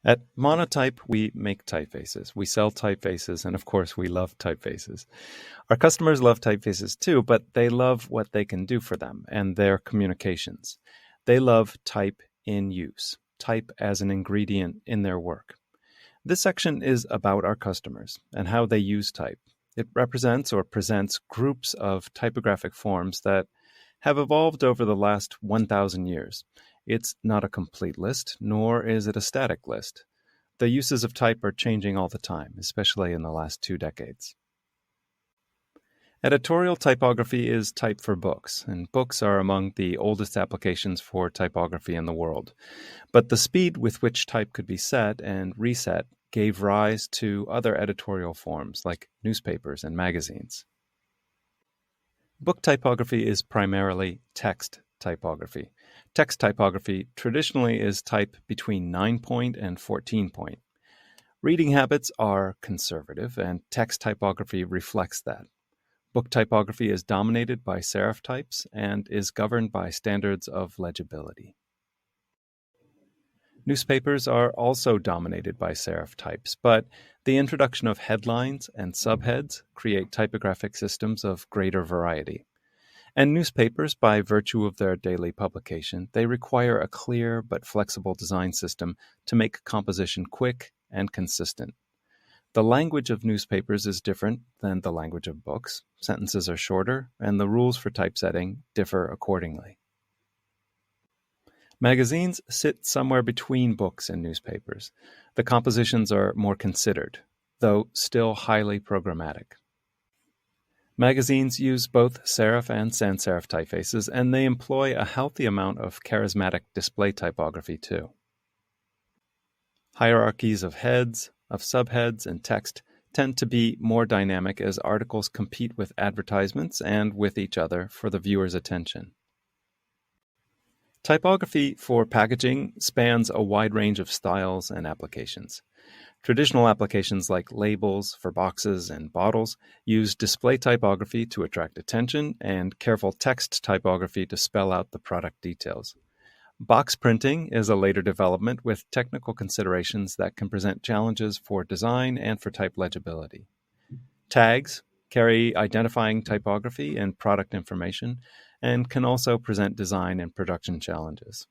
At Monotype, we make typefaces. We sell typefaces, and of course, we love typefaces. Our customers love typefaces too, but they love what they can do for them and their communications. They love type in use, type as an ingredient in their work. This section is about our customers and how they use type. It represents or presents groups of typographic forms that have evolved over the last 1,000 years. It's not a complete list, nor is it a static list. The uses of type are changing all the time, especially in the last 2 decades. Editorial typography is type for books, and books are among the oldest applications for typography in the world. But the speed with which type could be set and reset gave rise to other editorial forms like newspapers and magazines. Book typography is primarily text typography. Text typography traditionally is type between 9-point and 14-point. Reading habits are conservative, and text typography reflects that. Book typography is dominated by serif types and is governed by standards of legibility. Newspapers are also dominated by serif types, but the introduction of headlines and subheads create typographic systems of greater variety. And newspapers, by virtue of their daily publication, they require a clear but flexible design system to make composition quick and consistent. The language of newspapers is different than the language of books. Sentences are shorter, and the rules for typesetting differ accordingly. Magazines sit somewhere between books and newspapers. The compositions are more considered, though still highly programmatic. Magazines use both serif and sans serif typefaces, and they employ a healthy amount of charismatic display typography too. Hierarchies of heads, of subheads, and text tend to be more dynamic as articles compete with advertisements and with each other for the viewer's attention. Typography for packaging spans a wide range of styles and applications. Traditional applications like labels for boxes and bottles use display typography to attract attention and careful text typography to spell out the product details. Box printing is a later development with technical considerations that can present challenges for design and for type legibility. Tags carry identifying typography and product information and can also present design and production challenges.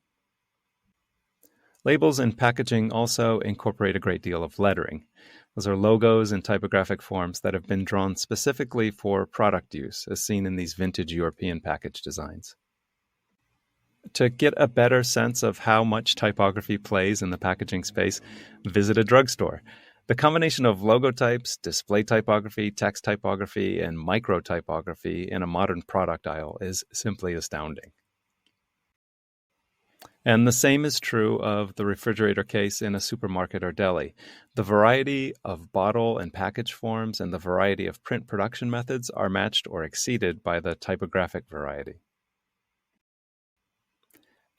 Labels and packaging also incorporate a great deal of lettering. Those are logos and typographic forms that have been drawn specifically for product use, as seen in these vintage European package designs. To get a better sense of how much typography plays in the packaging space, visit a drugstore. The combination of logo types, display typography, text typography, and micro typography in a modern product aisle is simply astounding. And the same is true of the refrigerator case in a supermarket or deli. The variety of bottle and package forms and the variety of print production methods are matched or exceeded by the typographic variety.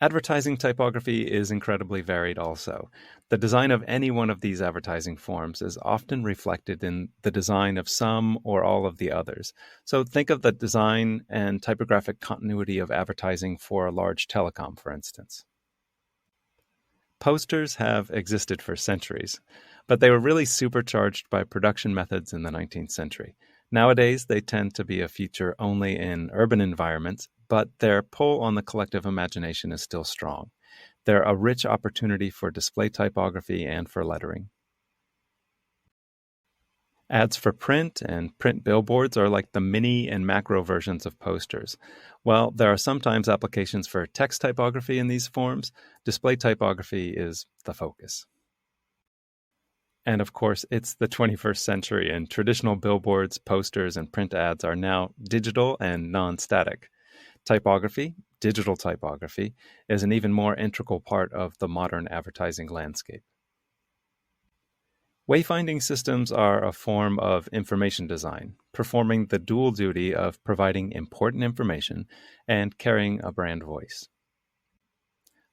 Advertising typography is incredibly varied also. The design of any one of these advertising forms is often reflected in the design of some or all of the others. So think of the design and typographic continuity of advertising for a large telecom, for instance. Posters have existed for centuries, but they were really supercharged by production methods in the 19th century. Nowadays, they tend to be a feature only in urban environments, but their pull on the collective imagination is still strong. They're a rich opportunity for display typography and for lettering. Ads for print and print billboards are like the mini and macro versions of posters. While there are sometimes applications for text typography in these forms, display typography is the focus. And of course, it's the 21st century, and traditional billboards, posters, and print ads are now digital and non-static. Typography, digital typography, is an even more integral part of the modern advertising landscape. Wayfinding systems are a form of information design, performing the dual duty of providing important information and carrying a brand voice.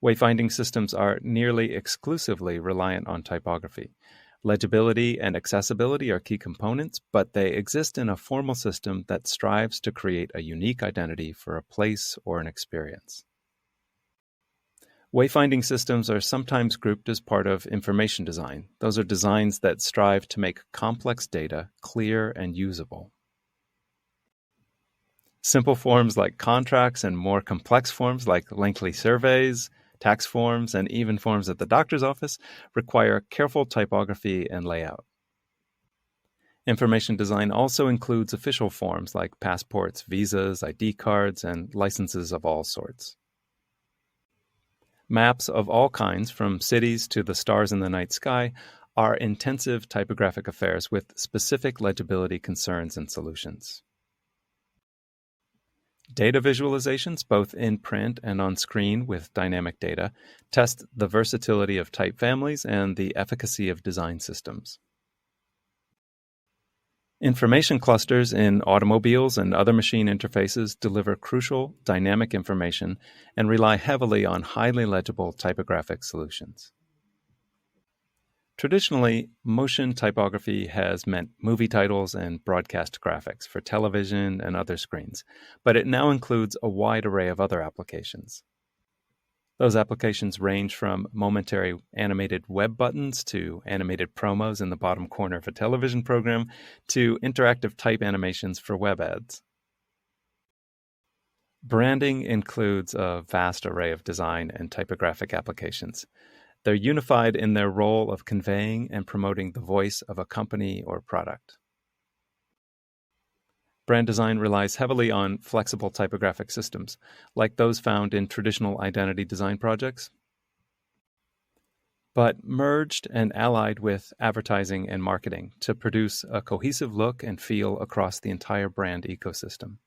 Wayfinding systems are nearly exclusively reliant on typography. Legibility and accessibility are key components, but they exist in a formal system that strives to create a unique identity for a place or an experience. Wayfinding systems are sometimes grouped as part of information design. Those are designs that strive to make complex data clear and usable. Simple forms like contracts and more complex forms like lengthy surveys, tax forms, and even forms at the doctor's office require careful typography and layout. Information design also includes official forms like passports, visas, ID cards, and licenses of all sorts. Maps of all kinds, from cities to the stars in the night sky, are intensive typographic affairs with specific legibility concerns and solutions. Data visualizations, both in print and on screen with dynamic data, test the versatility of type families and the efficacy of design systems. Information clusters in automobiles and other machine interfaces deliver crucial dynamic information and rely heavily on highly legible typographic solutions. Traditionally, motion typography has meant movie titles and broadcast graphics for television and other screens, but it now includes a wide array of other applications. Those applications range from momentary animated web buttons to animated promos in the bottom corner of a television program to interactive type animations for web ads. Branding includes a vast array of design and typographic applications. They're unified in their role of conveying and promoting the voice of a company or product. Brand design relies heavily on flexible typographic systems, like those found in traditional identity design projects, but merged and allied with advertising and marketing to produce a cohesive look and feel across the entire brand ecosystem.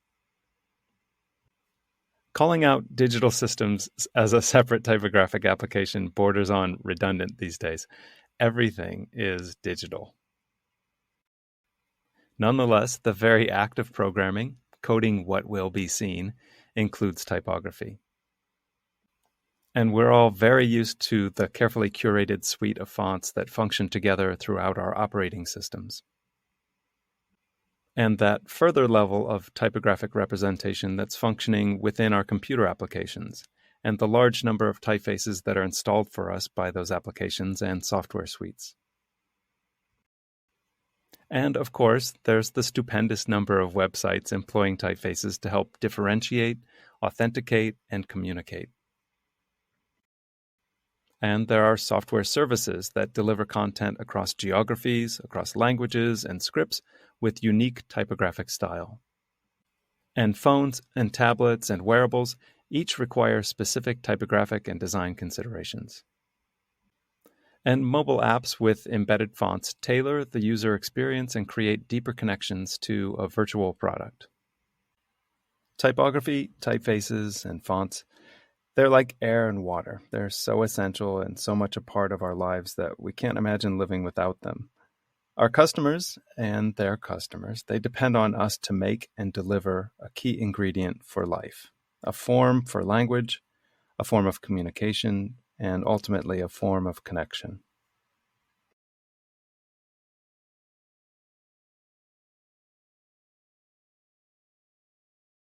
Calling out digital systems as a separate typographic application borders on redundant these days. Everything is digital. Nonetheless, the very act of programming, coding what will be seen, includes typography. And we're all very used to the carefully curated suite of fonts that function together throughout our operating systems. And that further level of typographic representation that's functioning within our computer applications, and the large number of typefaces that are installed for us by those applications and software suites. And of course, there's the stupendous number of websites employing typefaces to help differentiate, authenticate, and communicate. And there are software services that deliver content across geographies, across languages, and scripts with unique typographic style. And phones and tablets and wearables each require specific typographic and design considerations. And mobile apps with embedded fonts tailor the user experience and create deeper connections to a virtual product. Typography, typefaces, and fonts, they're like air and water. They're so essential and so much a part of our lives that we can't imagine living without them. Our customers and their customers, they depend on us to make and deliver a key ingredient for life, a form for language, a form of communication, and ultimately a form of connection.